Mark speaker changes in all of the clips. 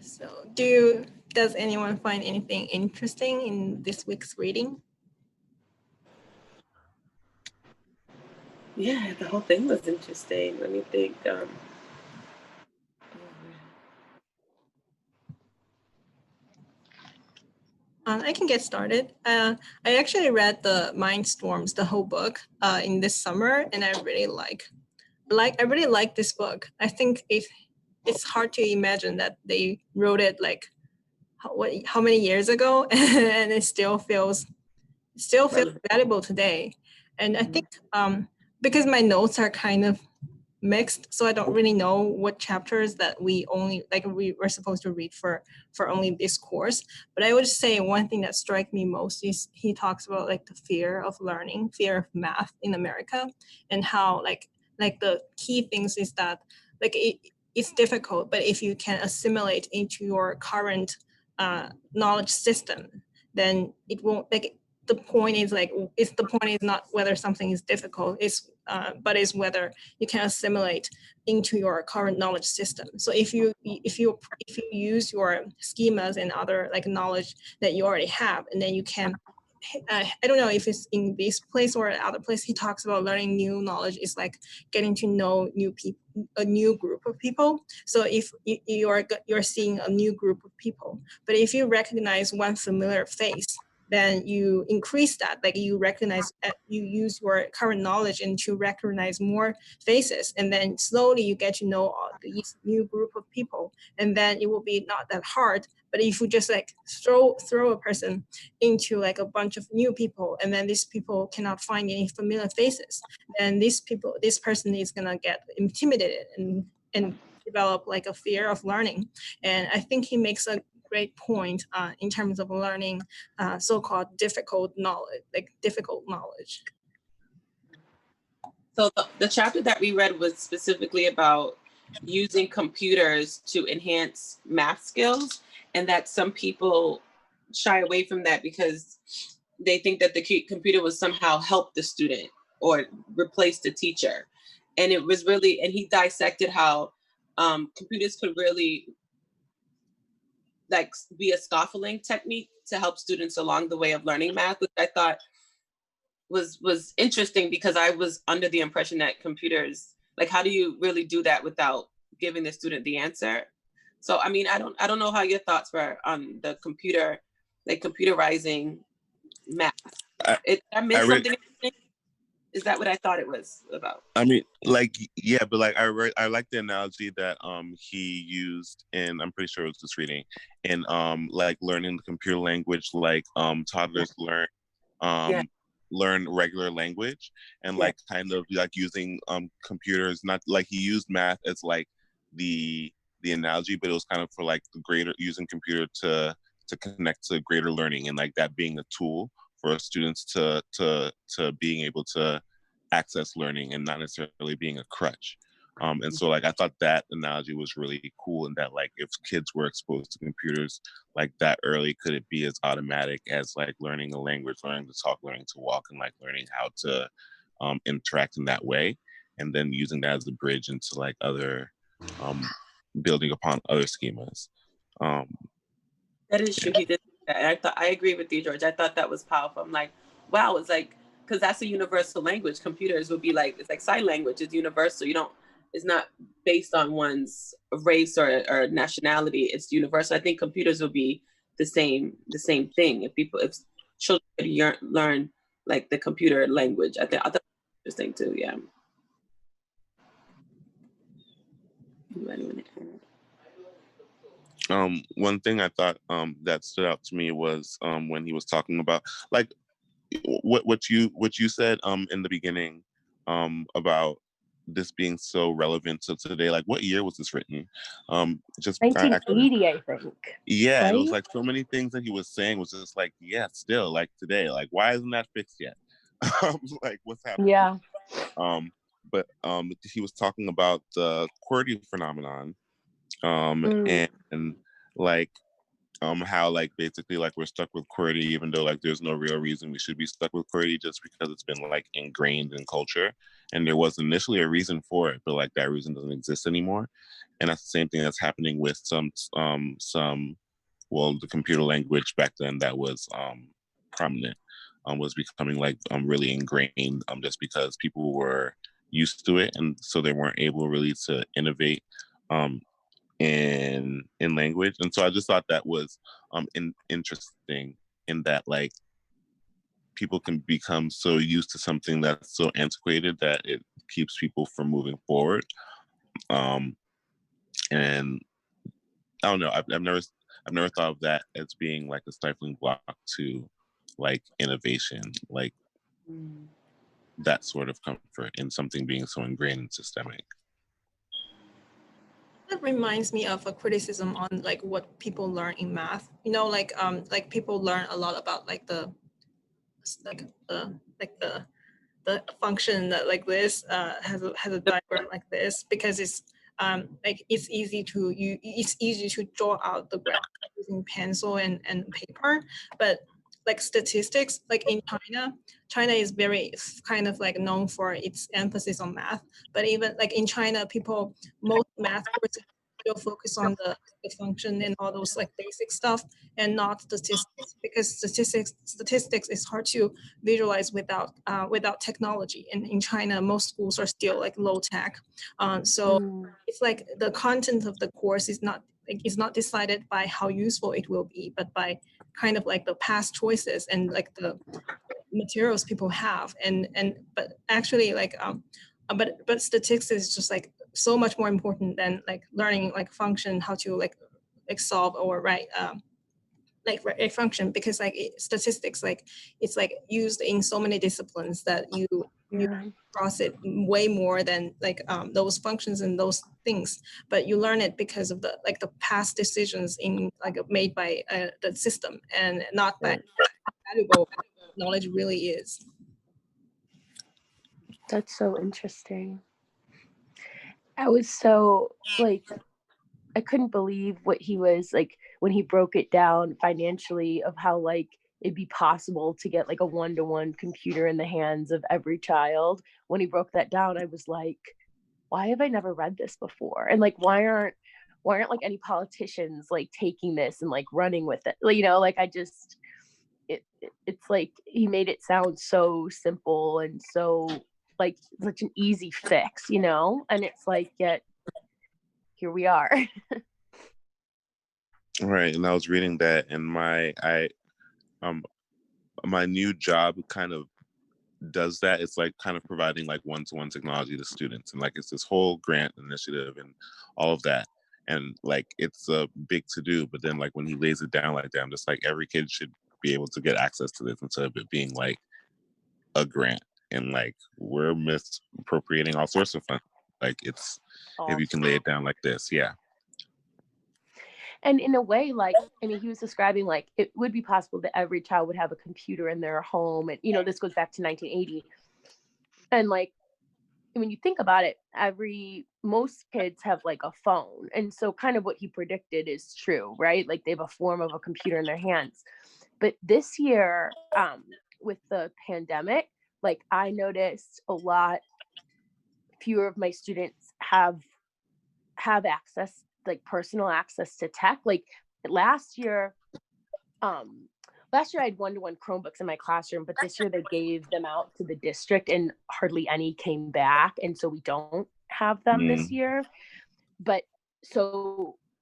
Speaker 1: So does anyone find anything interesting in this week's reading?
Speaker 2: Yeah, the whole thing was interesting. Let me think.
Speaker 1: I can get started. I actually read the Mindstorms, the whole book, in this summer, and I really like this book. I think it's hard to imagine that they wrote it like how many years ago, and it still feels valuable today. And I think because my notes are kind of mixed, so I don't really know what chapters that we were supposed to read for only this course. But I would say one thing that strikes me most is he talks about like the fear of learning, fear of math in America, and how like the key things is that like it's difficult, but if you can assimilate into your current knowledge system, then it won't like. The point is not whether something is difficult, but is whether you can assimilate into your current knowledge system. So if you use your schemas and other like knowledge that you already have, and then you can, I don't know if it's in this place or other place, he talks about learning new knowledge is like getting to know new people, a new group of people. So if you're seeing a new group of people, but if you recognize one familiar face, then you increase that, like you recognize, you use your current knowledge and to recognize more faces, and then slowly you get to know all these new group of people, and then it will be not that hard. But if you just like throw a person into like a bunch of new people, and then these people cannot find any familiar faces, then this person is gonna get intimidated and develop like a fear of learning. And I think he makes a great point in terms of learning so-called difficult knowledge.
Speaker 2: So the chapter that we read was specifically about using computers to enhance math skills, and that some people shy away from that because they think that the computer will somehow help the student or replace the teacher. And it was really, and he dissected how computers could really like be a scaffolding technique to help students along the way of learning math, which I thought was interesting, because I was under the impression that computers, like, how do you really do that without giving the student the answer? So I mean, I don't know how your thoughts were on the computerizing math. I missed something. Is that what I thought it was about?
Speaker 3: I mean, like, yeah, but like I like the analogy that he used, and I'm pretty sure it was just reading, and like learning the computer language, like toddlers learn regular language, and like kind of like using computers, not like he used math as like the analogy, but it was kind of for like the greater, using computer to connect to greater learning, and like that being a tool for students to being able to access learning and not necessarily being a crutch. And so like I thought that analogy was really cool, and that like if kids were exposed to computers like that early, could it be as automatic as like learning a language, learning to talk, learning to walk, and like learning how to interact in that way, and then using that as a bridge into like other building upon other schemas.
Speaker 2: That is true. He did that. I agree with you, George. I thought that was powerful. I'm like, wow, it's like, because that's a universal language. Computers would be like, it's like sign language. It's universal. It's not based on one's race or nationality. It's universal. I think computers would be the same thing if children could learn like the computer language. I thought that was interesting too. Yeah.
Speaker 3: One thing I thought that stood out to me was when he was talking about like what you said in the beginning about this being so relevant to today. Like, what year was this written?
Speaker 4: Just 1980, I think.
Speaker 3: Yeah, right? It was like so many things that he was saying was just like, yeah, still like today. Like, why isn't that fixed yet? Like, what's happening?
Speaker 4: Yeah.
Speaker 3: But he was talking about the qwerty phenomenon. And like how like basically like we're stuck with qwerty, even though like there's no real reason we should be stuck with qwerty, just because it's been like ingrained in culture, and there was initially a reason for it, but like that reason doesn't exist anymore. And that's the same thing that's happening with some well, the computer language back then that was prominent was becoming like really ingrained, just because people were used to it, and so they weren't able really to innovate in language. And so I just thought that was interesting, in that like people can become so used to something that's so antiquated that it keeps people from moving forward. And I don't know, I've never thought of that as being like a stifling block to like innovation, like that sort of comfort in something being so ingrained and systemic.
Speaker 1: That reminds me of a criticism on like what people learn in math. You know, like people learn a lot about like the function that like this has a diagram like this, because it's like it's easy to draw out the graph using pencil and paper. But like statistics, like in China is very kind of like known for its emphasis on math. But even like in China, most math courses still focus on the function and all those like basic stuff, and not statistics, because statistics is hard to visualize without technology. And in China, most schools are still like low tech. So it's like the content of the course is not decided by how useful it will be, but by kind of like the past choices and like the materials people have. But actually like but statistics is just like so much more important than like learning like function, how to like solve or write like a function, because like statistics, like it's like used in so many disciplines that you cross it way more than like those functions and those things. But you learn it because of the like the past decisions in like made by the system, and not that valuable knowledge really is.
Speaker 4: That's so interesting. I was so like, I couldn't believe what he was like when he broke it down financially, of how like it'd be possible to get like a 1-to-1 computer in the hands of every child. When he broke that down, I was like, why have I never read this before? And like, why aren't like any politicians like taking this and like running with it? Like, you know, like I just, it's like he made it sound so simple and so like such an easy fix, you know? And it's like, yet here we are.
Speaker 3: Right. And I was reading that, and my new job kind of does that. It's like kind of providing like one-to-one technology to students, and like it's this whole grant initiative and all of that, and like it's a big to do. But then like when he lays it down like that, I'm just like, every kid should be able to get access to this, instead of it being like a grant, and like we're misappropriating all sorts of funds. Like it's if you can lay it down like this. Yeah.
Speaker 4: And in a way, like, I mean, he was describing like it would be possible that every child would have a computer in their home. And, you know, this goes back to 1980. And like, when you think about it, most kids have like a phone. And so kind of what he predicted is true, right? Like they have a form of a computer in their hands. But this year, with the pandemic, like I noticed a lot fewer of my students have access, like personal access to tech. Like last year I had 1-to-1 Chromebooks in my classroom, but this year they gave them out to the district and hardly any came back. And so we don't have them this year. But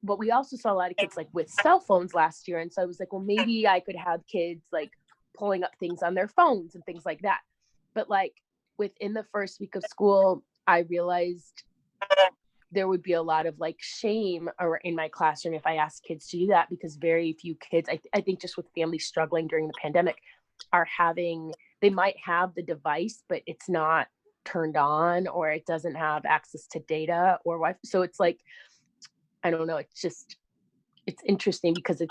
Speaker 4: we also saw a lot of kids like with cell phones last year. And so I was like, well, maybe I could have kids like pulling up things on their phones and things like that. But like within the first week of school, I realized there would be a lot of like shame in my classroom if I asked kids to do that, because very few kids, I think just with families struggling during the pandemic, they might have the device, but it's not turned on, or it doesn't have access to data or Wi-Fi. So it's like, I don't know. It's interesting because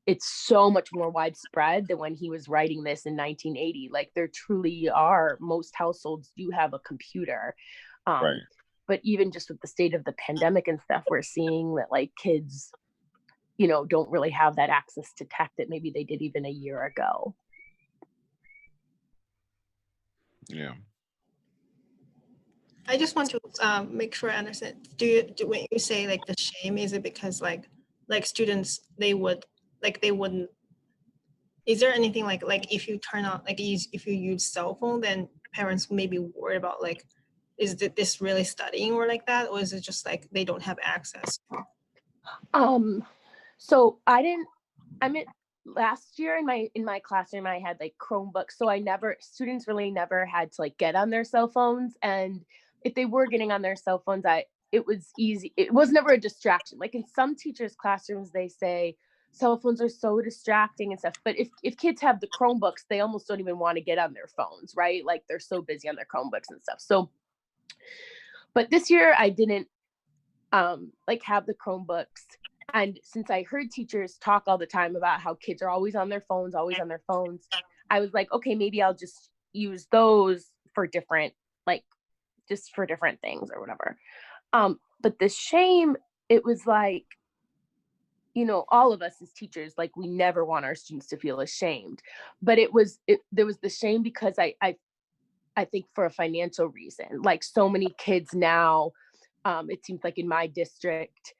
Speaker 4: it's so much more widespread than when he was writing this in 1980. Like there truly are, most households do have a computer. But even just with the state of the pandemic and stuff, we're seeing that like kids you know, don't really have that access to tech that maybe they did even a year ago.
Speaker 3: Yeah.
Speaker 1: I just want to make sure I understand. When you say like the shame, is it because like students they wouldn't? Is there anything like if you turn on if you use cell phone, then parents may be worried about like, is this really studying or like that, or is it just like they don't have access?
Speaker 4: So I mean, last year in my classroom, I had like Chromebooks. So students really never had to like get on their cell phones. And if they were getting on their cell phones, it was easy. It was never a distraction. Like in some teachers' classrooms, they say cell phones are so distracting and stuff. But if kids have the Chromebooks, they almost don't even want to get on their phones, right? Like they're so busy on their Chromebooks and stuff. So, but this year I didn't like have the Chromebooks. And since I heard teachers talk all the time about how kids are always on their phones, I was like, okay, maybe I'll just use those for different, like just for different things or whatever. But the shame, it was like, you know, all of us as teachers, like we never want our students to feel ashamed, but there was the shame because I think for a financial reason, like so many kids now, it seems like in my district,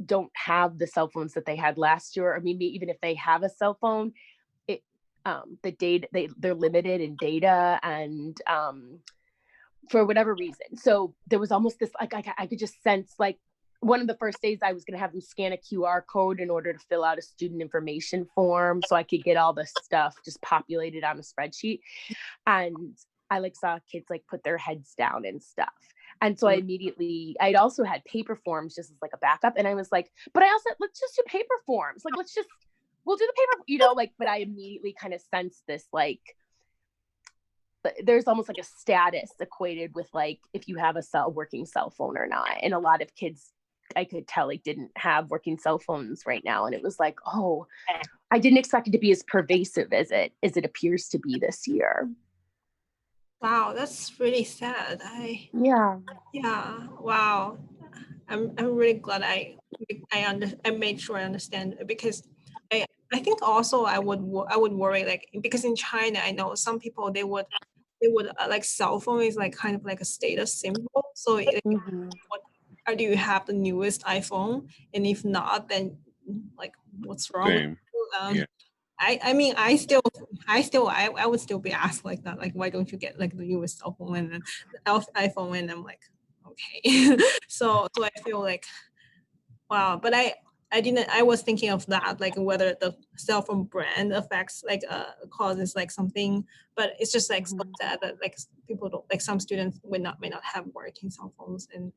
Speaker 4: don't have the cell phones that they had last year, or maybe even if they have a cell phone, the data they're limited in data and for whatever reason. So there was almost this like I could just sense like one of the first days I was going to have them scan a QR code in order to fill out a student information form so I could get all the stuff just populated on a spreadsheet. And I like saw kids like put their heads down and stuff. And so I'd also had paper forms just as like a backup. And I was like, but let's just do paper forms. Like, we'll do the paper, you know, like, but I immediately kind of sensed this, like, there's almost like a status equated with like, if you have a working cell phone or not. And a lot of kids, I could tell like didn't have working cell phones right now. And it was like, oh, I didn't expect it to be as pervasive as it appears to be this year.
Speaker 1: Wow, that's really sad.
Speaker 4: Yeah.
Speaker 1: Wow. I'm really glad I made sure I understand, because I think also I would worry, like, because in China I know some people they would like cell phone is like kind of like a status symbol. So like, do you have the newest iPhone? And if not, then like what's wrong?
Speaker 3: Same. Yeah.
Speaker 1: I mean, I would still be asked like that, like, why don't you get like the newest cell phone and then the iPhone? And I'm like, okay. so I feel like, wow. But I was thinking of that, like whether the cell phone brand affects like causes like something, but it's just like so sad that like people don't, like some students may not have working cell phones and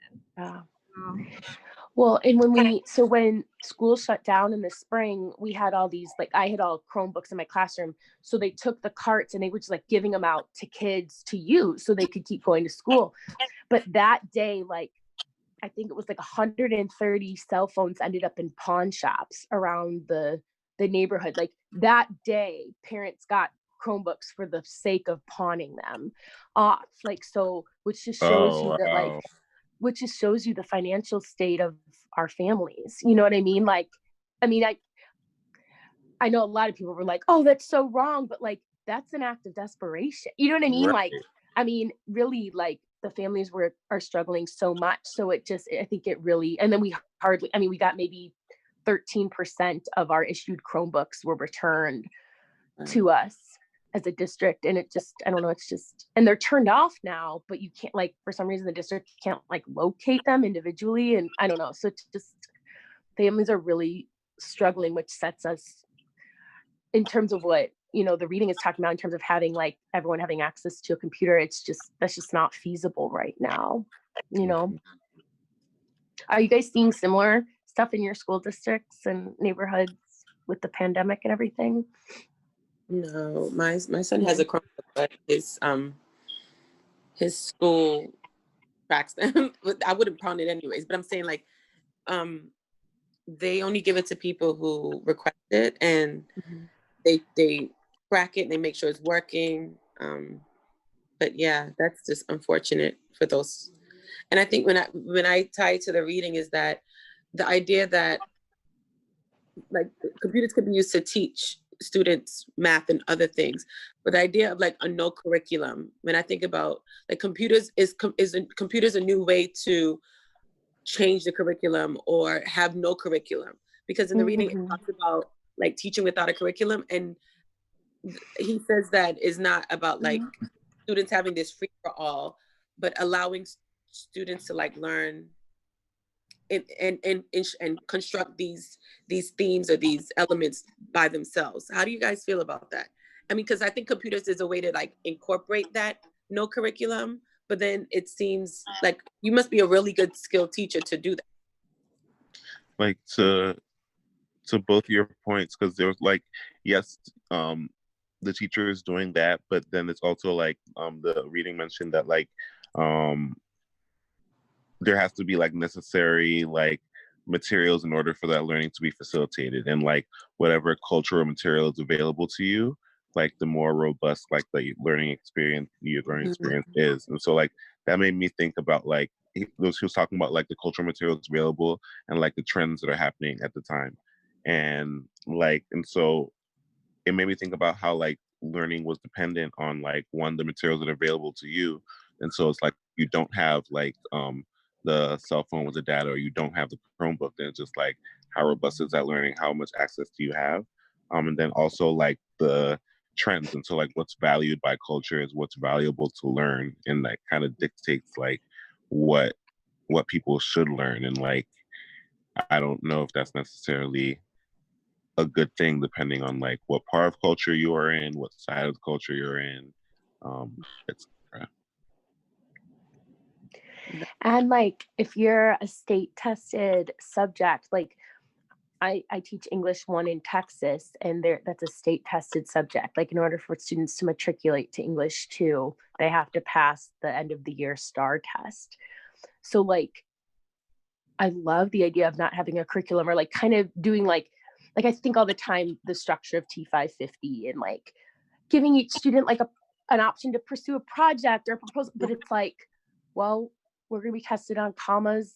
Speaker 4: Well, and when school shut down in the spring, we had all these, like I had all Chromebooks in my classroom. So they took the carts and they were just like giving them out to kids to use so they could keep going to school. But that day, like, I think it was like 130 cell phones ended up in pawn shops around the neighborhood. Like that day, parents got Chromebooks for the sake of pawning them off. Like, so, which just shows you that like, which just shows you the financial state of our families. You know what I mean? Like, I mean, I know a lot of people were like, oh, that's so wrong. But like, that's an act of desperation. You know what I mean?
Speaker 3: Right.
Speaker 4: Like, I mean, really, like the families are struggling so much. So I think it really, and then we got maybe 13% of our issued Chromebooks were returned to us as a district. And it just, I don't know, it's just, and they're turned off now, but you can't, like, for some reason the district can't like locate them individually. And I don't know. So it's just, families are really struggling, which sets us in terms of what, you know, the reading is talking about in terms of having like everyone having access to a computer. That's just not feasible right now. You know, are you guys seeing similar stuff in your school districts and neighborhoods with the pandemic and everything?
Speaker 2: No, my son has a Chromebook, but his school tracks them. I wouldn't pawn it anyways, but I'm saying like, they only give it to people who request it, and they track it and they make sure it's working. But yeah, that's just unfortunate for those. And I think when I tie to the reading is that the idea that like computers can be used to teach students math and other things, but the idea of like a no curriculum, when I think about like computers computers a new way to change the curriculum or have no curriculum, because in the reading it talks about like teaching without a curriculum, and he says that is not about like students having this free for all, but allowing students to like learn and construct these themes or these elements by themselves. How do you guys feel about that? I mean, because I think computers is a way to like incorporate that no curriculum, but then it seems like you must be a really good skilled teacher to do that.
Speaker 3: Like to both your points, because there's like, yes, the teacher is doing that, but then it's also like the reading mentioned that like there has to be like necessary like materials in order for that learning to be facilitated, and like whatever cultural material is available to you, like the more robust like the learning experience is. And so like that made me think about like he was talking about like the cultural materials available and like the trends that are happening at the time, and so it made me think about how like learning was dependent on like the materials that are available to you. And so it's like you don't have like the cell phone with the data, or you don't have the Chromebook, then it's just like how robust is that learning, how much access do you have, and then also like the trends. And so like what's valued by culture is what's valuable to learn, and that kind of dictates like what people should learn. And like I don't know if that's necessarily a good thing, depending on like what part of culture you are in, what side of the culture you're in, etc.
Speaker 4: And like if you're a state tested subject, like I teach English 1 in Texas, and that's a state tested subject. Like in order for students to matriculate to English 2, they have to pass the end of the year STAR test. So like I love the idea of not having a curriculum, or like kind of doing like I think all the time the structure of T550 and like giving each student like an option to pursue a project or a proposal, but it's like, well, we're going to be tested on commas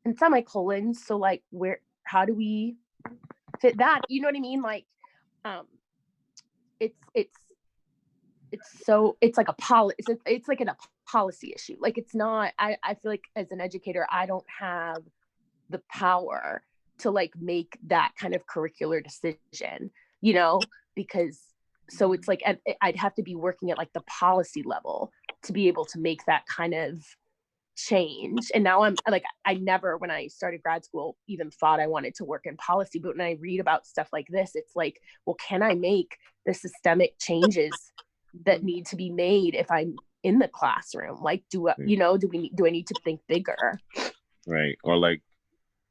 Speaker 4: and semicolons. So like how do we fit that? You know what I mean? Like, it's like a it's like a policy issue. Like it's not, I feel like as an educator, I don't have the power to like make that kind of curricular decision, you know, because so it's like I'd have to be working at like the policy level to be able to make that kind of change. And now I'm like, I never, when I started grad school, even thought I wanted to work in policy. But when I read about stuff like this, it's like, well, can I make the systemic changes that need to be made if I'm in the classroom? Like, do I need to think bigger?
Speaker 3: Right. Or like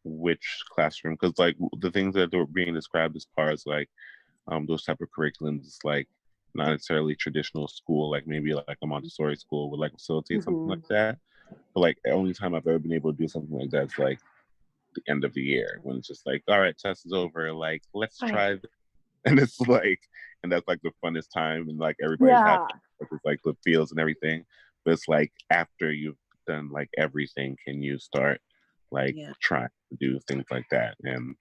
Speaker 3: which classroom? Because like the things that were being described as far as like those type of curriculums, like not necessarily traditional school, like maybe like a Montessori school would like facilitate something like that. But like the only time I've ever been able to do something like that is like the end of the year, when it's just like, all right, test is over, like let's try this. And it's like, and that's like the funnest time, and like everybody's happy, it's like the feels and everything. But it's like after you've done like everything, can you start like trying to do things like that? And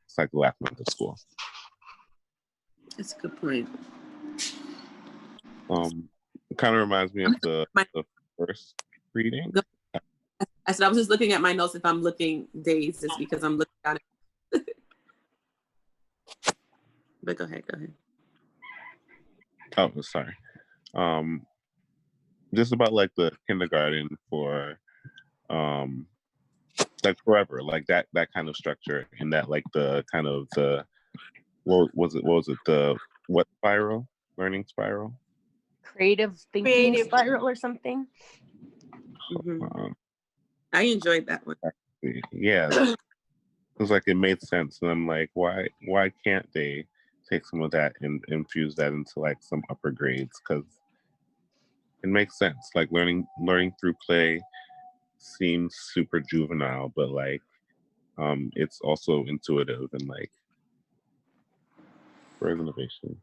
Speaker 3: it's like the last month of school.
Speaker 2: That's a good point.
Speaker 3: It kind of reminds me of the first reading.
Speaker 2: I said I was just looking at my notes. If I'm looking dazed, it's because I'm looking at it. But go ahead.
Speaker 3: Oh, sorry. Just about like the kindergarten for like forever, like that kind of structure, and that like the kind of the what was it the spiral, learning spiral,
Speaker 4: creative thinking spiral or something.
Speaker 2: I enjoyed that one.
Speaker 3: Yeah, it was like it made sense, and I'm like, why can't they take some of that and infuse that into like some upper grades? Because it makes sense. Like learning through play seems super juvenile, but like it's also intuitive and like for innovation.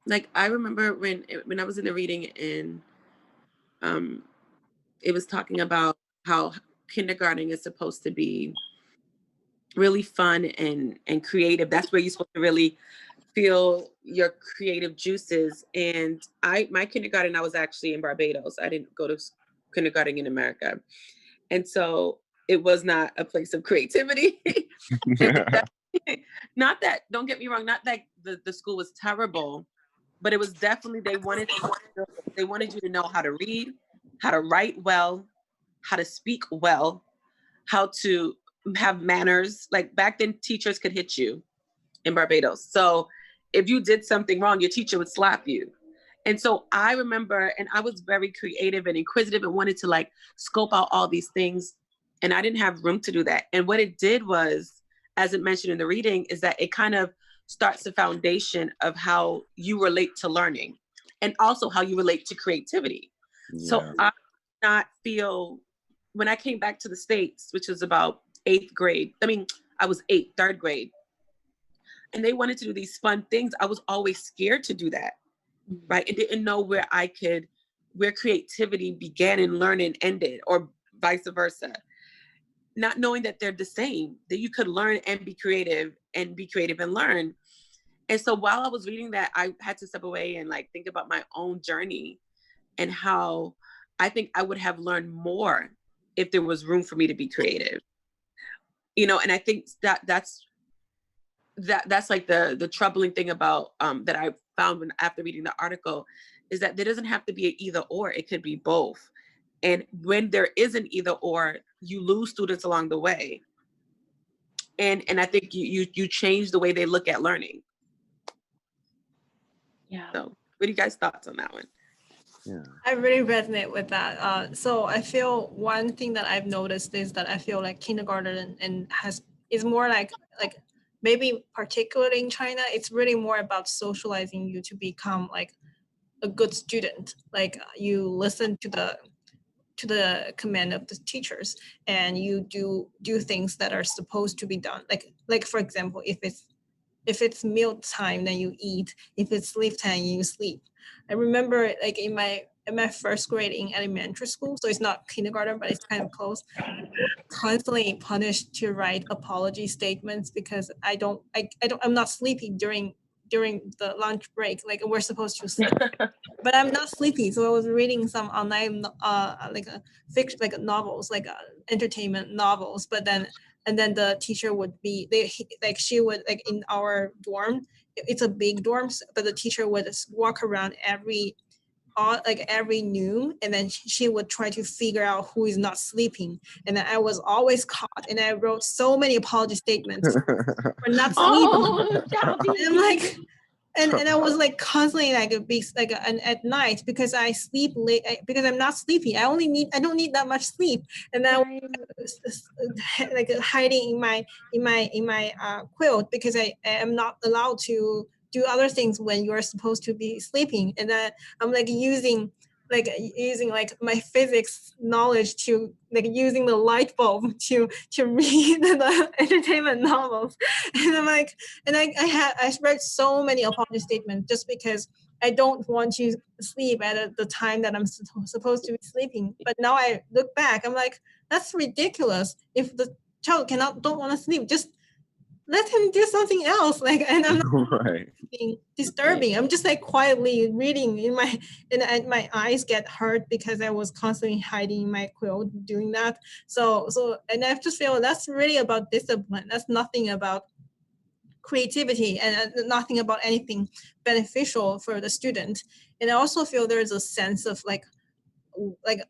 Speaker 2: Like I remember when I was in the reading, and it was talking about how kindergarten is supposed to be really fun and creative. That's where you're supposed to really feel your creative juices. And my kindergarten, I was actually in Barbados. I didn't go to kindergarten in America. And so it was not a place of creativity. It was not that, don't get me wrong, not that the school was terrible, but it was definitely, they wanted you to know how to read, how to write well, how to speak well, how to have manners. Like back then, teachers could hit you in Barbados. So if you did something wrong, your teacher would slap you. And so I remember, and I was very creative and inquisitive and wanted to like scope out all these things. And I didn't have room to do that. And what it did was, as it mentioned in the reading, is that it kind of starts the foundation of how you relate to learning and also how you relate to creativity. Yeah. So I did not feel, when I came back to the States, which was about 8th grade, I was 3rd grade, and they wanted to do these fun things. I was always scared to do that, right? And didn't know where creativity began and learning ended, or vice versa. Not knowing that they're the same, that you could learn and be creative and learn. And so while I was reading that, I had to step away and like think about my own journey and how I think I would have learned more if there was room for me to be creative. And I think that's like the troubling thing about that I found after reading the article, is that there doesn't have to be an either or, it could be both. And when there is an either or, you lose students along the way. And I think you change the way they look at learning. Yeah. So what are you guys' thoughts on that one?
Speaker 1: Yeah, I really resonate with that. So I feel one thing that I've noticed is that I feel like kindergarten is more like maybe particularly in China, it's really more about socializing you to become like a good student. Like you listen to the command of the teachers, and you do things that are supposed to be done. Like for example, if it's meal time, then you eat. If it's sleep time, you sleep. I remember like in my 1st grade in elementary school, so it's not kindergarten, but it's kind of close. Constantly punished to write apology statements because I'm not sleepy during the lunch break. Like we're supposed to sleep, but I'm not sleepy. So I was reading some online like a fiction, like novels, like entertainment novels. But then the teacher would be she would like in our dorm. It's a big dorm, but the teacher would walk around every noon, and then she would try to figure out who is not sleeping, and then I was always caught, and I wrote so many apology statements for not sleeping. And I'm like, and I was like constantly and at night, because I sleep late, because I'm not sleepy. I don't need that much sleep, and then like hiding in my quilt, because I am not allowed to do other things when you're supposed to be sleeping. And then I'm like using my physics knowledge to like using the light bulb to read the entertainment novels. And I'm like, and I read so many apology statements just because I don't want to sleep at the time that I'm supposed to be sleeping. But now I look back, I'm like, that's ridiculous. If the child don't want to sleep, just let him do something else. Like, and I'm not being disturbing. I'm just like quietly reading and my eyes get hurt because I was constantly hiding in my quilt doing that. So and I just feel that's really about discipline. That's nothing about creativity, and nothing about anything beneficial for the student. And I also feel there's a sense of like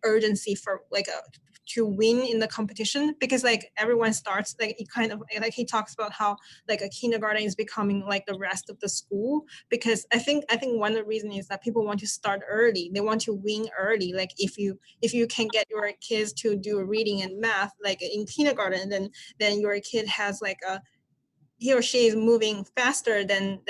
Speaker 1: urgency for to win in the competition, because like everyone starts like it kind of like he talks about how like a kindergarten is becoming like the rest of the school, because I think one of the reasons is that people want to start early. They want to win early. Like if you can get your kids to do reading and math like in kindergarten, then your kid has like he or she is moving faster than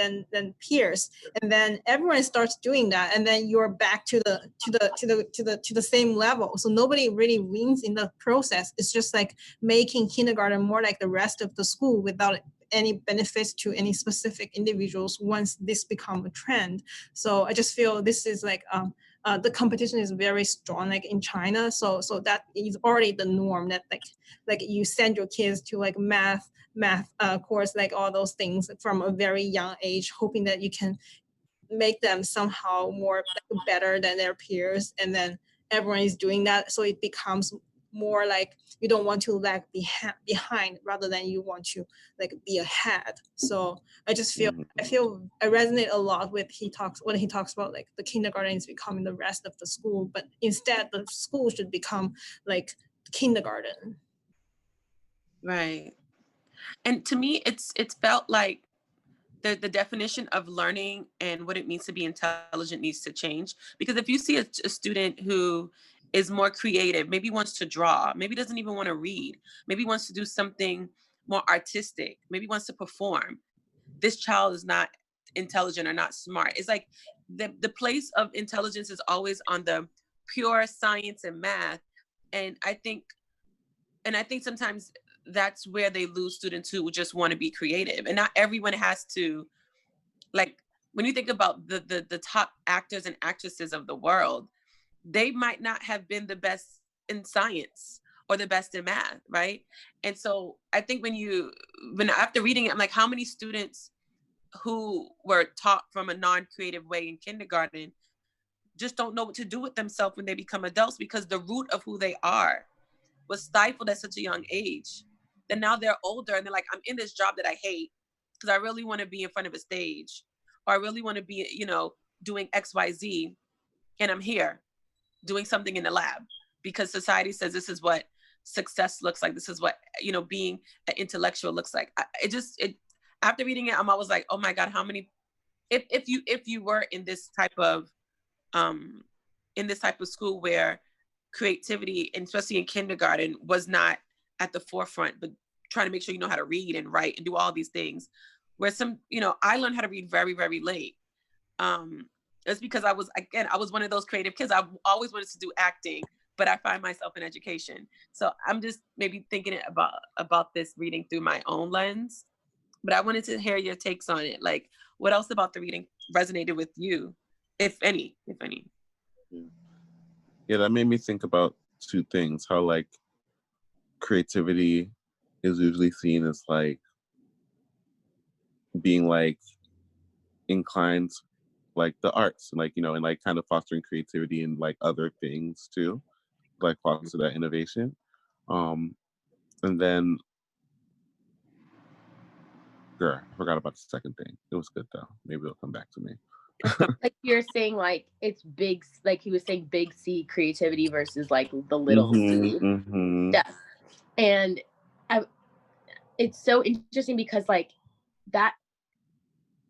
Speaker 1: peers, and then everyone starts doing that, and then you're back to the same level. So nobody really wins in the process. It's just like making kindergarten more like the rest of the school without any benefits to any specific individuals once this become a trend. So I just feel this is like the competition is very strong, like in China. So that is already the norm, that like you send your kids to like math course, like all those things from a very young age, hoping that you can make them somehow more like, better than their peers, and then everyone is doing that, so it becomes more like you don't want to lag behind rather than you want to like be ahead. So I just feel I resonate a lot with when he talks about like the kindergarten is becoming the rest of the school, but instead the school should become like kindergarten.
Speaker 2: Right. And to me, it's felt like the definition of learning and what it means to be intelligent needs to change. Because if you see a student who is more creative, maybe wants to draw, maybe doesn't even want to read, maybe wants to do something more artistic, maybe wants to perform, this child is not intelligent or not smart. It's like the place of intelligence is always on the pure science and math. And I think sometimes that's where they lose students who just want to be creative. And not everyone has to, like, when you think about the top actors and actresses of the world, they might not have been the best in science or the best in math, right? And so I think when after reading it, I'm like, how many students who were taught from a non-creative way in kindergarten just don't know what to do with themselves when they become adults, because the root of who they are was stifled at such a young age. Then now they're older and they're like, I'm in this job that I hate because I really want to be in front of a stage, or I really want to be, doing XYZ. And I'm here doing something in the lab because society says this is what success looks like. This is what, being an intellectual looks like. After reading it, I'm always like, oh my God, how many, if you were in this type of school where creativity, and especially in kindergarten, was not at the forefront, but trying to make sure you know how to read and write and do all these things, where I learned how to read very, very late. It's because I was one of those creative kids. I've always wanted to do acting, but I find myself in education. So I'm just maybe thinking about this reading through my own lens, but I wanted to hear your takes on it. Like, what else about the reading resonated with you, if any?
Speaker 3: Yeah, that made me think about two things. How like creativity is usually seen as like being like inclined like the arts, and like and like kind of fostering creativity and like other things too, like foster that innovation. And then I forgot about the second thing. It was good though. Maybe it'll come back to me.
Speaker 4: Like you're saying, like it's big, like he was saying, big C creativity versus like the little C. Yeah. And it's so interesting because like that,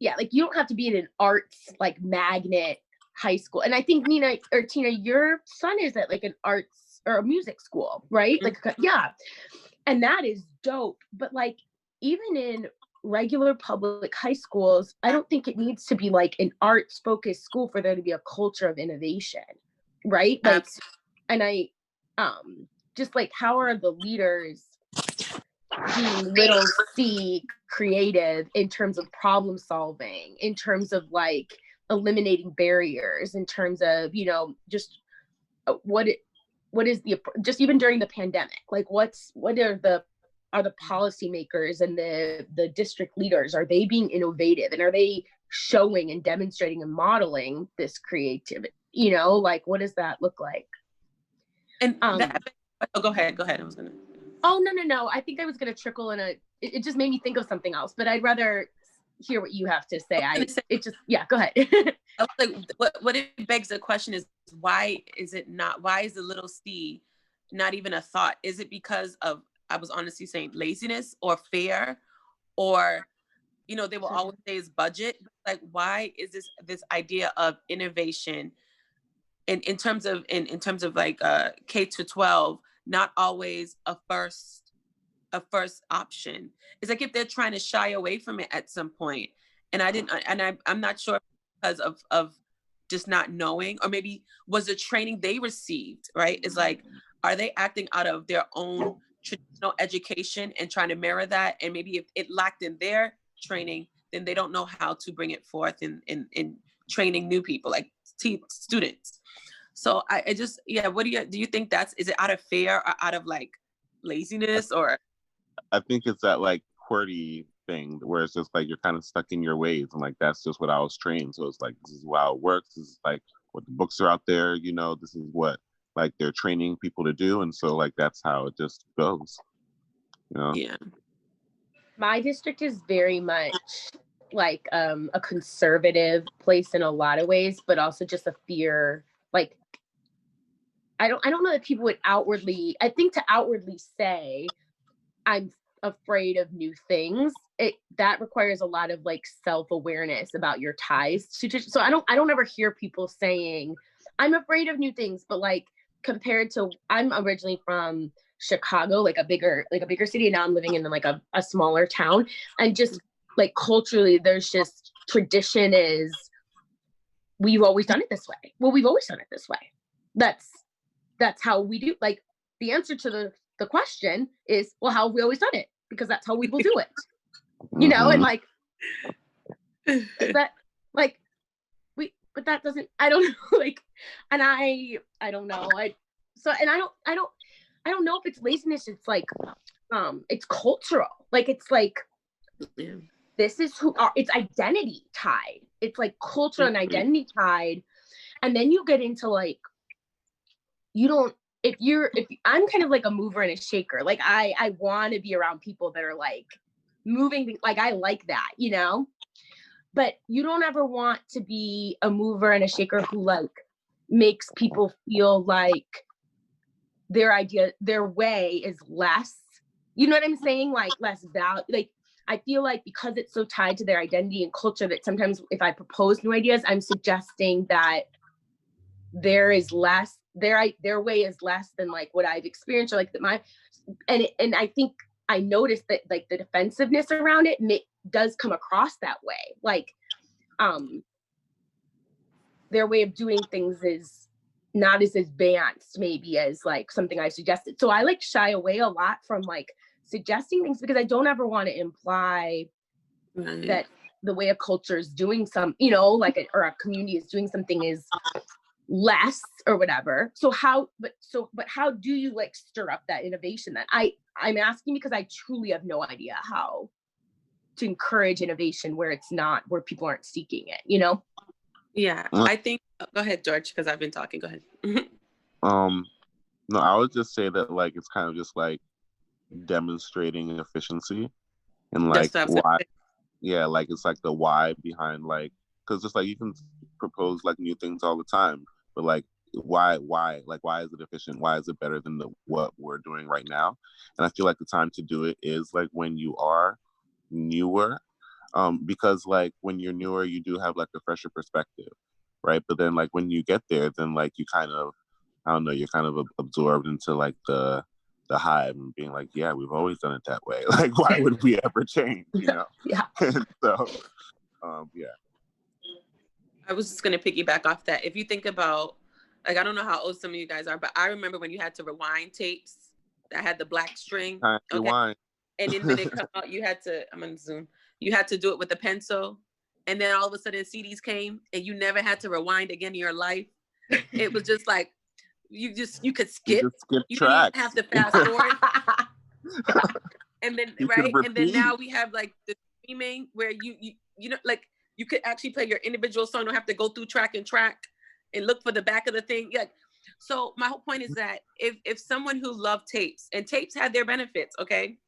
Speaker 4: yeah, like you don't have to be in an arts like magnet high school. And I think Nina or Tina, your son is at like an arts or a music school, right?
Speaker 2: Mm-hmm.
Speaker 4: Like, yeah. And that is dope. But like, even in regular public high schools, I don't think it needs to be like an arts focused school for there to be a culture of innovation, right? Like, and I just like, how are the leaders being little C creative in terms of problem solving, in terms of like eliminating barriers, in terms of just what is the, just even during the pandemic, like what are the policymakers and the district leaders, are they being innovative, and are they showing and demonstrating and modeling this creativity? Like what does that look like?
Speaker 2: And go ahead. I was gonna.
Speaker 4: Oh, no. I think I was going to trickle in it just made me think of something else, but I'd rather hear what you have to say. Go ahead.
Speaker 2: Like, what it begs the question is, why is the little C not even a thought? Is it because of, I was honestly saying, laziness or fear, or, they will always say is budget. Like, why is this idea of innovation in terms of like K to 12 not always a first option? It's like if they're trying to shy away from it at some point, and I'm not sure because of just not knowing, or maybe was the training they received, right? It's like, are they acting out of their own traditional education and trying to mirror that? And maybe if it lacked in their training, then they don't know how to bring it forth in training new people, like students. So I just, yeah, what do you think is it out of fear or out of like laziness or?
Speaker 3: I think it's that like QWERTY thing where it's just like you're kind of stuck in your ways, and like that's just what I was trained. So it's like, this is how it works. This is like what the books are out there, you know, this is what like they're training people to do, and so like that's how it just goes, you know.
Speaker 2: Yeah.
Speaker 4: My district is very much like a conservative place in a lot of ways, but also just a fear. Like, I don't know that people would outwardly, I think to outwardly say I'm afraid of new things, that requires a lot of like self-awareness about your ties to. So I don't ever hear people saying I'm afraid of new things, but like compared to, I'm originally from Chicago, like a bigger city, and now I'm living in like a smaller town, and just like culturally there's just tradition is we've always done it this way. Well, we've always done it this way. That's how we do. Like the answer to the question is, well, how have we always done it? Because that's how we will do it. You know, and like that, like but that doesn't, I don't know, like, and I don't know. I don't know if it's laziness. It's like, it's cultural. Like, it's like, this is it's identity tied. It's like culture and identity tied. And then you get into like, if I'm kind of like a mover and a shaker. Like I want to be around people that are like moving, like I like that, you know, but you don't ever want to be a mover and a shaker who like makes people feel like their way is less, you know what I'm saying? Like less value. Like I feel like because it's so tied to their identity and culture that sometimes if I propose new ideas, I'm suggesting that there is less, their way is less than like what I've experienced, or like and I think I noticed that like the defensiveness around it does come across that way. Like, their way of doing things is not as advanced maybe as like something I suggested. So I like shy away a lot from like suggesting things because I don't ever want to imply that the way a culture is doing you know, like or a community is doing something is less or whatever. So how do you like stir up that innovation? That I'm asking because I truly have no idea how to encourage innovation where people aren't seeking it, you know?
Speaker 2: Yeah, I think, go ahead, George, because I've been talking. Go ahead.
Speaker 3: No, I would just say that like it's kind of just like demonstrating efficiency and like why. Yeah, like it's like the why behind like, because just like you can propose like new things all the time, but like why like why is it efficient? Why is it better than what we're doing right now? And I feel like the time to do it is like when you are newer, because like when you're newer you do have like a fresher perspective, right? But then like when you get there, then like you kind of, I don't know, you're kind of absorbed into like the hive and being like, yeah, we've always done it that way. Like, why would we ever change, you know?
Speaker 4: Yeah.
Speaker 3: So, yeah.
Speaker 2: I was just going to piggyback off that. If you think about, like, I don't know how old some of you guys are, but I remember when you had to rewind tapes that had the black string.
Speaker 3: Rewind.
Speaker 2: And then when it come out, you had to, I'm on Zoom, you had to do it with a pencil. And then all of a sudden CDs came and you never had to rewind again in your life. It was just like, you could skip. You didn't have to fast forward. And then, right? And then now we have like the streaming where you know, like you could actually play your individual song. Don't have to go through track and look for the back of the thing. Yeah. So my whole point is that if someone who loved tapes, and tapes had their benefits, okay?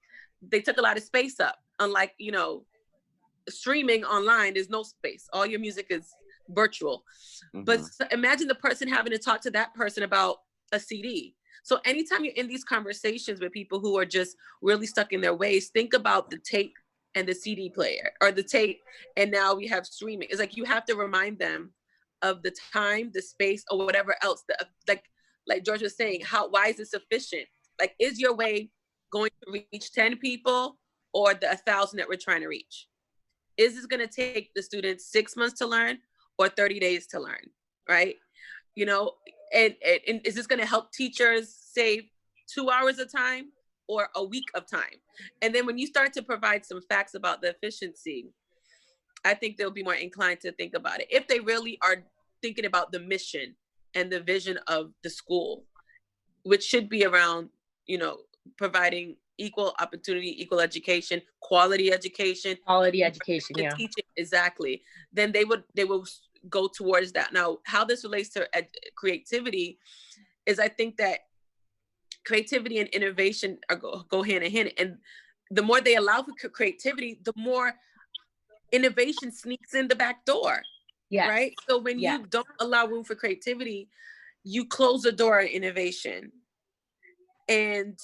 Speaker 2: They took a lot of space up. Unlike, you know, streaming online, there's no space. All your music is virtual. Mm-hmm. But imagine the person having to talk to that person about a CD. So anytime you're in these conversations with people who are just really stuck in their ways, think about the tape and the CD player, or the tape, and now we have streaming. It's like you have to remind them of the time, the space, or whatever else. Like George was saying, why is it sufficient? Like, is your way going to reach 10 people or the 1,000 that we're trying to reach? Is this going to take the students 6 months to learn or 30 days to learn, right? You know, and is this going to help teachers save 2 hours of time or a week of time? And then when you start to provide some facts about the efficiency, I think they'll be more inclined to think about it. If they really are thinking about the mission and the vision of the school, which should be around, you know, providing equal opportunity, equal education, quality education,
Speaker 4: yeah.
Speaker 2: teaching, exactly, then they will go towards that. Now, how this relates to creativity is, I think that creativity and innovation go hand in hand, and the more they allow for creativity, the more innovation sneaks in the back door.
Speaker 4: Yes.
Speaker 2: Right. So when you don't allow room for creativity, you close the door on innovation. And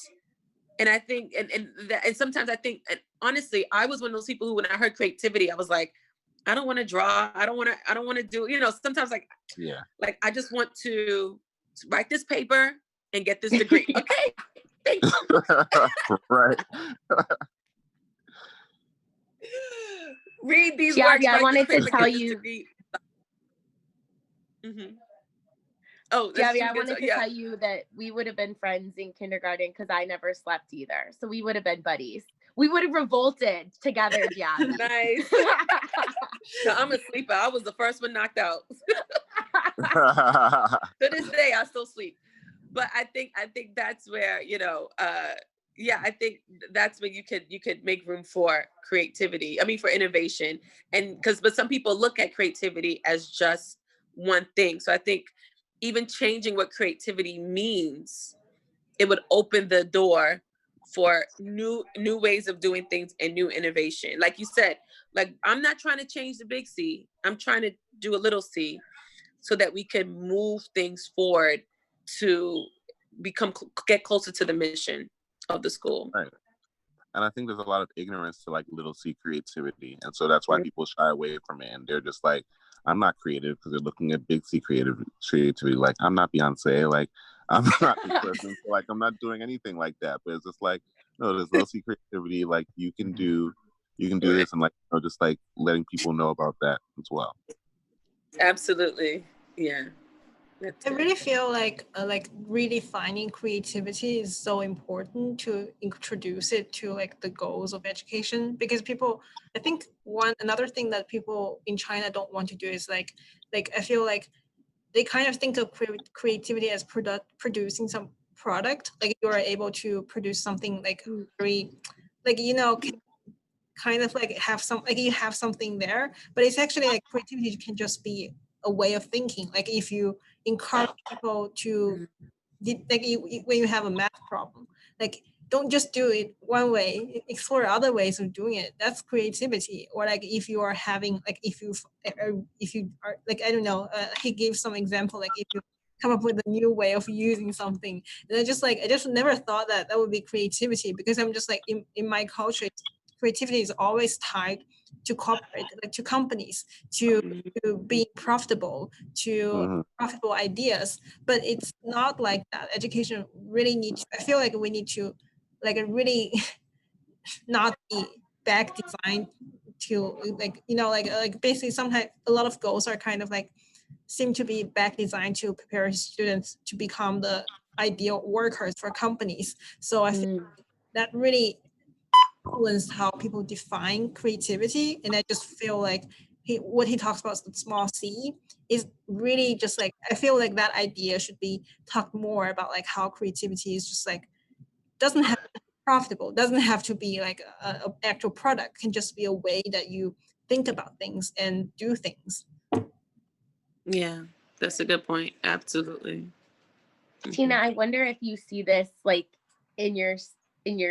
Speaker 2: I think, and sometimes I think, and honestly, I was one of those people who, when I heard creativity, I was like, I don't want to draw. I don't want to do, you know, sometimes like I just want to write this paper and get this degree. Okay. Thank you.
Speaker 3: Right.
Speaker 2: Read these
Speaker 4: Yeah,
Speaker 2: works.
Speaker 4: I wanted to tell you.
Speaker 2: Mm-hmm. Oh,
Speaker 4: Gabby, I wanted to tell you that we would have been friends in kindergarten because I never slept either. So we would have been buddies. We would have revolted together, Gabby.
Speaker 2: Nice. No, I'm a sleeper. I was the first one knocked out. To this day, I still sleep. But I think that's where, you know, I think that's where you could make room for creativity. I mean, for innovation. And but some people look at creativity as just one thing. So I think even changing what creativity means, it would open the door for new ways of doing things and new innovation. Like you said, like, I'm not trying to change the big C. I'm trying to do a little C so that we can move things forward to get closer to the mission of the school.
Speaker 3: Right. And I think there's a lot of ignorance to like little C creativity. And so that's why people shy away from it. And they're just like, I'm not creative, because they're looking at big C creativity. Like, I'm not Beyonce. Like, I'm not this person. So, like, I'm not doing anything like that. But it's just like, no, there's little C creativity. Like, you can do this, and like, you know, just like letting people know about that as well.
Speaker 2: Absolutely. Yeah.
Speaker 1: I really feel like redefining creativity is so important to introduce it to like the goals of education, because people, I think another thing that people in China don't want to do is like I feel like they kind of think of creativity as producing some product. Like you are able to produce something like very, like, you know, kind of like have some, like you have something there, but it's actually like creativity can just be a way of thinking. Like if you encourage people to, like when you have a math problem, like don't just do it one way, explore other ways of doing it. That's creativity. Or like if you are having, like if you are like, I don't know, he gave some example, like if you come up with a new way of using something, and I just never thought that would be creativity, because I'm just like in my culture, creativity is always tied to corporate, like to companies, to being profitable, to profitable ideas. But it's not like that. Education really needs, I feel like we need to like really not be back designed to, like, you know, like basically sometimes a lot of goals are kind of like seem to be back designed to prepare students to become the ideal workers for companies. So I think that really influence how people define creativity. And I just feel like what he talks about, the small C, is really just like, I feel like that idea should be talked more about, like how creativity is just like, doesn't have to be profitable, doesn't have to be like a actual product, can just be a way that you think about things and do things.
Speaker 2: Yeah, that's a good point. Absolutely.
Speaker 4: Tina, I wonder if you see this like in your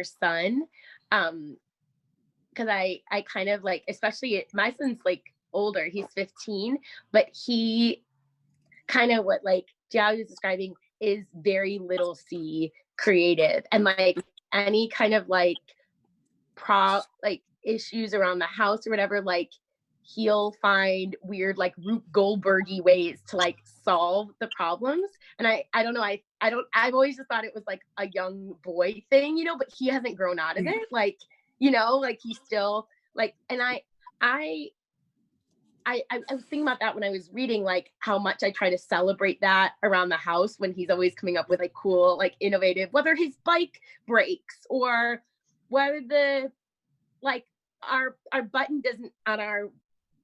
Speaker 4: son, because I kind of like, especially my son's like older, he's 15, but he kind of, what like Jiao is describing, is very little C creative, and like any kind of like like issues around the house or whatever, like he'll find weird like Rube Goldberg-y ways to like solve the problems. And I don't know, I've always just thought it was like a young boy thing, you know, but he hasn't grown out of it. Like, you know, like he's still like, and I was thinking about that when I was reading, like how much I try to celebrate that around the house when he's always coming up with like cool, like innovative, whether his bike breaks or whether the, like our button doesn't, on our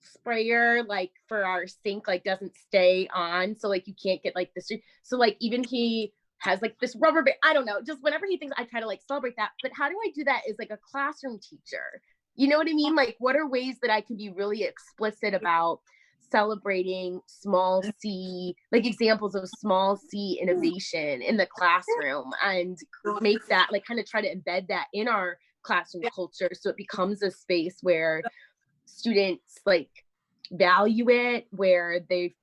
Speaker 4: sprayer like for our sink like doesn't stay on, so like you can't get like this. So like even he has like this rubber band. I don't know, just whenever he thinks, I try to like celebrate that. But how do I do that as like a classroom teacher? You know what I mean? Like, what are ways that I can be really explicit about celebrating small C, like examples of small C innovation in the classroom, and make that like kind of try to embed that in our classroom culture, so it becomes a space where students like value it, where they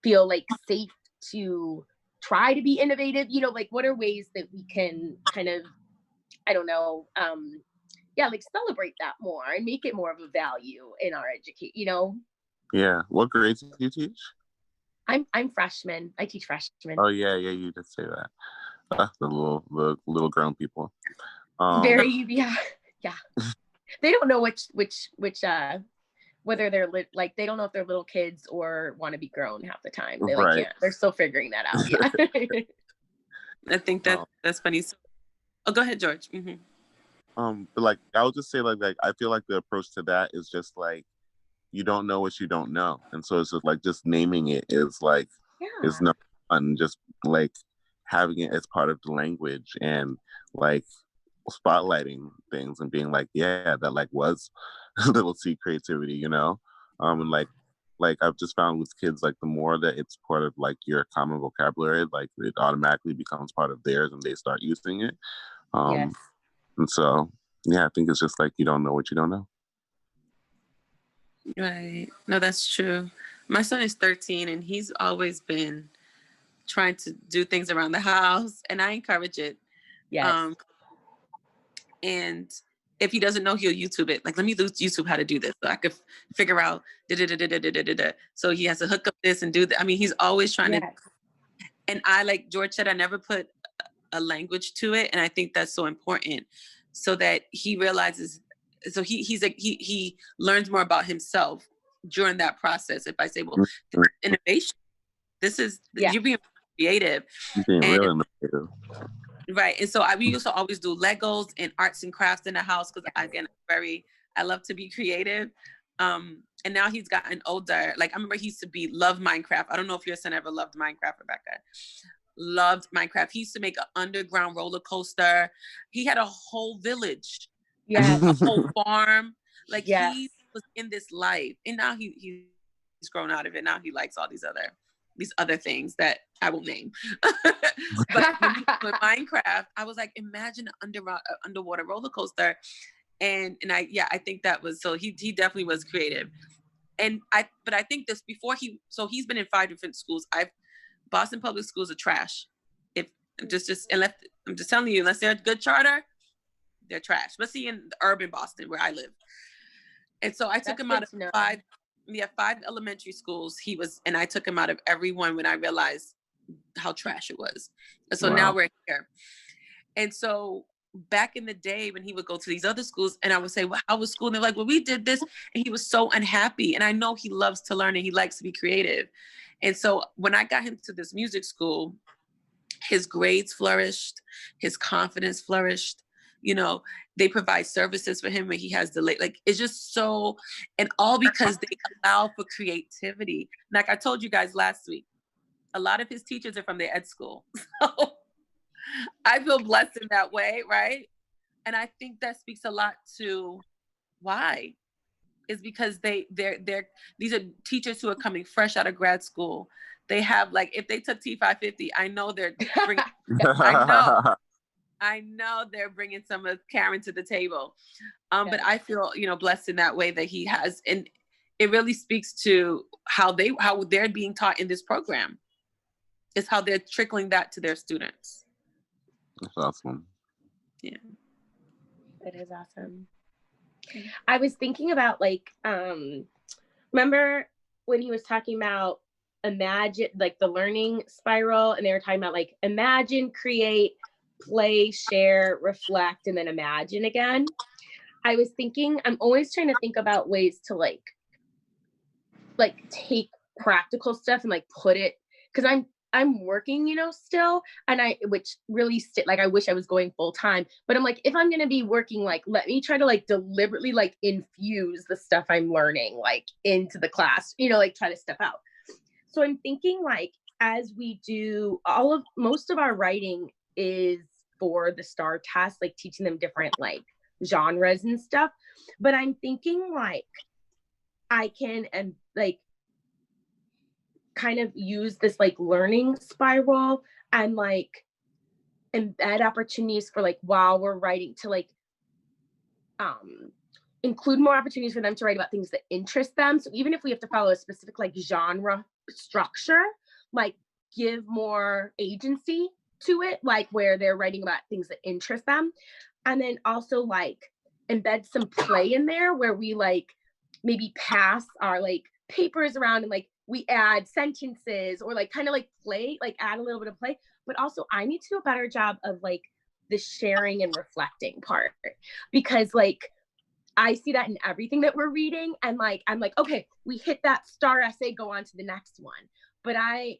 Speaker 4: feel like safe to try to be innovative. You know, like what are ways that we can kind of, I don't know, like celebrate that more and make it more of a value in our education, you know?
Speaker 3: Yeah. What grades do you teach?
Speaker 4: I'm freshman. I teach freshmen.
Speaker 3: Oh yeah, you did say that. The little grown people.
Speaker 4: Very, yeah. They don't know which whether they're like, they don't know if they're little kids or want to be grown half the time. They like can't. They're still figuring that out. Yeah.
Speaker 2: I think that's funny. So, go ahead, George.
Speaker 3: But like I would just say like I feel like the approach to that is just like, you don't know what you don't know, and so it's just like just naming it is like is no fun. Just like having it as part of the language and like spotlighting things and being like, yeah, that like was little C creativity, you know. And like I've just found with kids, like the more that it's part of like your common vocabulary, like it automatically becomes part of theirs and they start using it.
Speaker 4: Yes.
Speaker 3: And so yeah, I think it's just like you don't know what you don't know.
Speaker 2: Right. No, that's true. My son is 13 and he's always been trying to do things around the house, and I encourage it.
Speaker 4: Yes.
Speaker 2: And if he doesn't know, he'll YouTube it. Like, let me YouTube how to do this, so I could figure out So he has to hook up this and do that. I mean, he's always trying to. And I, like George said, I never put a language to it, and I think that's so important, so that he realizes. So he learns more about himself during that process. If I say, well, innovation, this is you're being creative,
Speaker 3: being real innovative.
Speaker 2: Right. And so we used to always do Legos and arts and crafts in the house because, again, I love to be creative. And now he's gotten older. Like, I remember he used to love Minecraft. I don't know if your son ever loved Minecraft, Rebecca. Loved Minecraft. He used to make an underground roller coaster. He had a whole village.
Speaker 4: Yeah.
Speaker 2: A whole farm. Like, he was in this life. And now he's grown out of it. Now he likes all these other things that I won't name. But with Minecraft, I was like, imagine an underwater roller coaster. And I think that was, so he definitely was creative. But I think this he's been in 5 different schools. Boston public schools are trash. I'm just telling you, unless they're a good charter, they're trash. Let's see in urban Boston where I live. And so I took him out of 5 elementary schools. And I took him out of every one when I realized how trash it was. And so now we're here. And so back in the day when he would go to these other schools and I would say, well, how was school? And they're like, well, we did this. And he was so unhappy. And I know he loves to learn and he likes to be creative. And so when I got him to this music school, his grades flourished, his confidence flourished. You know, they provide services for him when he has delay. Like, it's just so, and all because they allow for creativity. Like I told you guys last week, a lot of his teachers are from the ed school. So I feel blessed in that way, right? And I think that speaks a lot to why. Is because these are teachers who are coming fresh out of grad school. They have, like, if they took T550, I know they're bringing, I know they're bringing some of Karen to the table. But I feel, blessed in that way that he has, and it really speaks to how they're being taught in this program. Is how they're trickling that to their students.
Speaker 3: That's awesome.
Speaker 4: Yeah. It is awesome. I was thinking about, like, remember when he was talking about imagine, like, the learning spiral, and they were talking about, like, imagine, create, play, share, reflect, and then imagine again. I was thinking, I'm always trying to think about ways to like take practical stuff and like put it, because I'm working, still, and which really like, I wish I was going full time, but I'm like, if I'm going to be working, like, let me try to like deliberately like infuse the stuff I'm learning like into the class, like try to step out. So I'm thinking like, as we do most of our writing is for the STAR test, like teaching them different like genres and stuff. But I'm thinking like I can, and like, kind of use this like learning spiral and like embed opportunities for like, while we're writing, to like include more opportunities for them to write about things that interest them. So even if we have to follow a specific like genre structure, like give more agency to it, like where they're writing about things that interest them. And then also like embed some play in there where we like maybe pass our like papers around and like we add sentences or like kind of like play, like add a little bit of play. But also I need to do a better job of like the sharing and reflecting part, because like I see that in everything that we're reading, and like I'm like, okay, we hit that STAR essay, go on to the next one. But I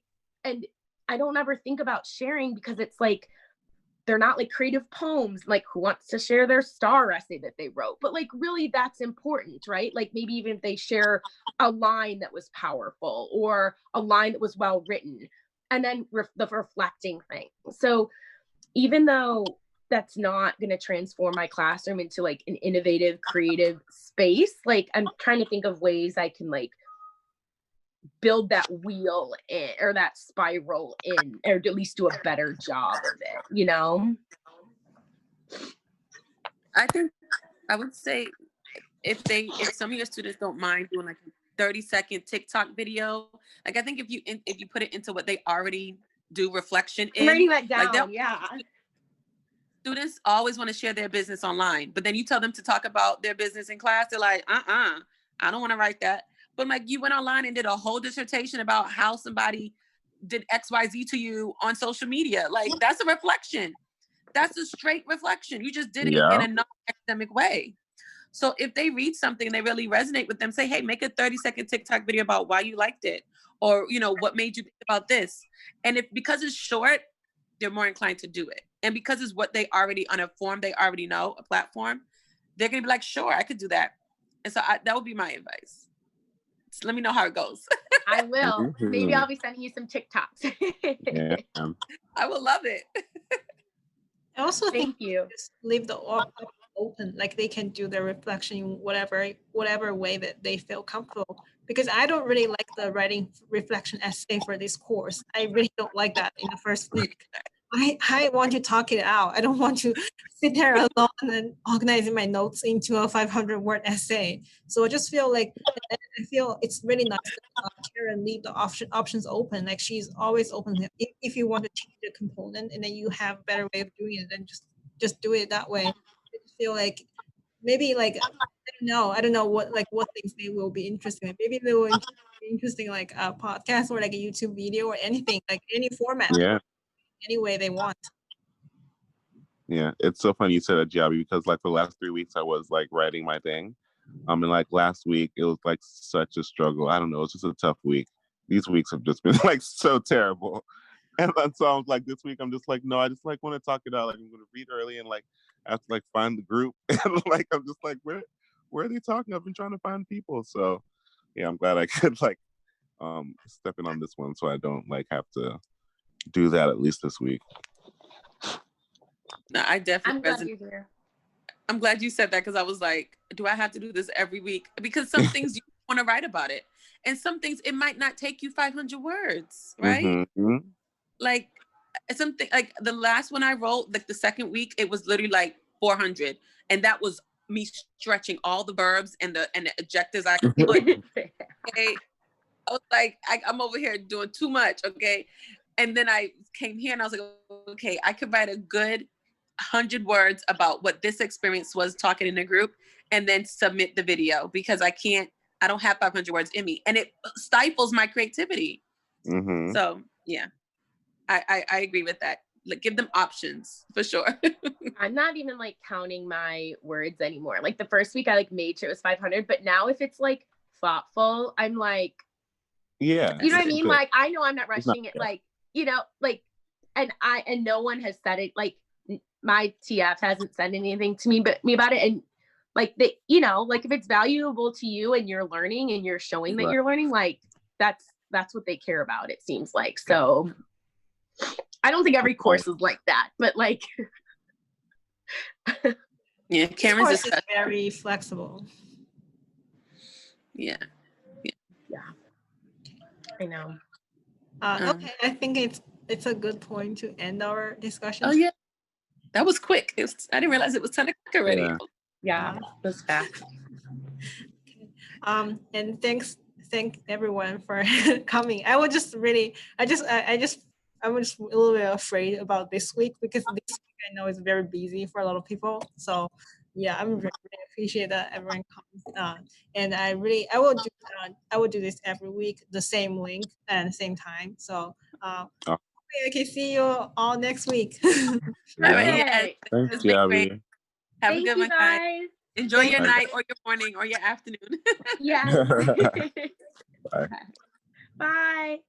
Speaker 4: don't ever think about sharing, because it's like they're not like creative poems, like who wants to share their STAR essay that they wrote? But like really that's important, right? Like maybe even if they share a line that was powerful or a line that was well written, and then the reflecting thing. So even though that's not going to transform my classroom into like an innovative, creative space, like I'm trying to think of ways I can like build that wheel in, or that spiral in, or at least do a better job of it,
Speaker 2: I think I would say if some of your students don't mind doing like a 30-second TikTok video, like I think if you put it into what they already do reflection in,
Speaker 4: I'm writing that down,
Speaker 2: like
Speaker 4: yeah.
Speaker 2: Students always want to share their business online, but then you tell them to talk about their business in class, they're like, I don't want to write that. But like you went online and did a whole dissertation about how somebody did XYZ to you on social media. Like that's a reflection. That's a straight reflection. You just did it in a non-academic way. So if they read something and they really resonate with them, say, hey, make a 30-second TikTok video about why you liked it, or what made you think about this. And because it's short, they're more inclined to do it. And because it's what they already, on a form they already know, a platform, they're gonna be like, sure, I could do that. And so that would be my advice. So let me know how it goes.
Speaker 4: I will. Maybe I'll be sending you some TikToks.
Speaker 3: Yeah.
Speaker 2: I will love it.
Speaker 1: I also think
Speaker 4: you
Speaker 1: just leave the option open, like they can do their reflection in whatever way that they feel comfortable. Because I don't really like the writing reflection essay for this course. I really don't like that in the first week. I want to talk it out. I don't want to sit there alone and organizing my notes into a 500-word essay. So I just feel like, I feel it's really nice that Karen leave the options open. Like she's always open. If you want to change the component and then you have a better way of doing it, then just do it that way. I just feel like maybe like I don't know what things they will be interested in. Maybe they will be interesting like a podcast or like a YouTube video or anything, like any format.
Speaker 3: Yeah.
Speaker 1: Any way they want.
Speaker 3: Yeah, it's so funny you said that, Giabi, because like the last 3 weeks I was like writing my thing. And like last week it was like such a struggle. I don't know, it's just a tough week. These weeks have just been like so terrible. And then so I was like, this week I'm just like, no, I just like want to talk it out. Like I'm gonna read early and like I have to like find the group. And like I'm just like, where are they talking? I've been trying to find people. So yeah, I'm glad I could like step in on this one so I don't like have to do that at least this week.
Speaker 2: No, I definitely.
Speaker 4: I'm glad you're here.
Speaker 2: I'm glad you said that, because I was like, do I have to do this every week? Because some things you want to write about it, and some things it might not take you 500 words, right?
Speaker 3: Mm-hmm.
Speaker 2: Like something like the last one I wrote, like the second week, it was literally like 400, and that was me stretching all the verbs and the adjectives I could put. Okay, I was like, I'm over here doing too much. Okay, and then I came here and I was like, okay, I could write a good 100 words about what this experience was talking in a group, and then submit the video, because I don't have 500 words in me, and it stifles my creativity.
Speaker 3: Mm-hmm.
Speaker 2: So yeah, I agree with that. Like, give them options for sure.
Speaker 4: I'm not even like counting my words anymore. Like the first week I like made sure it was 500, but now if it's like thoughtful, I'm like,
Speaker 3: yeah,
Speaker 4: you know what I mean?
Speaker 3: good.
Speaker 4: Like I know I'm not rushing it. Like, you know, like, and no one has said it, like my TF hasn't said anything to me about it. And like they, you know, like if it's valuable to you and you're learning and you're showing that you're learning, like that's what they care about, it seems like. So I don't think every course is like that, but like
Speaker 2: yeah, Cameron's
Speaker 1: this course is very flexible.
Speaker 2: Yeah.
Speaker 4: I know.
Speaker 1: Okay, I think it's a good point to end our discussion.
Speaker 2: Oh yeah, that was quick. I didn't realize it was 10 o'clock already.
Speaker 4: Yeah, it was fast.
Speaker 1: And thank everyone for coming. I was just really, I'm just a little bit afraid about this week, because this week I know is very busy for a lot of people. So yeah, I'm really appreciate that everyone comes. And I will do this every week, the same link and same time. So I can see you all next week.
Speaker 2: All right, yeah.
Speaker 3: Thanks, Gabby.
Speaker 2: Have a good one, guys. Enjoy your night or your morning or your afternoon.
Speaker 4: Yeah.
Speaker 3: Bye.
Speaker 4: Bye.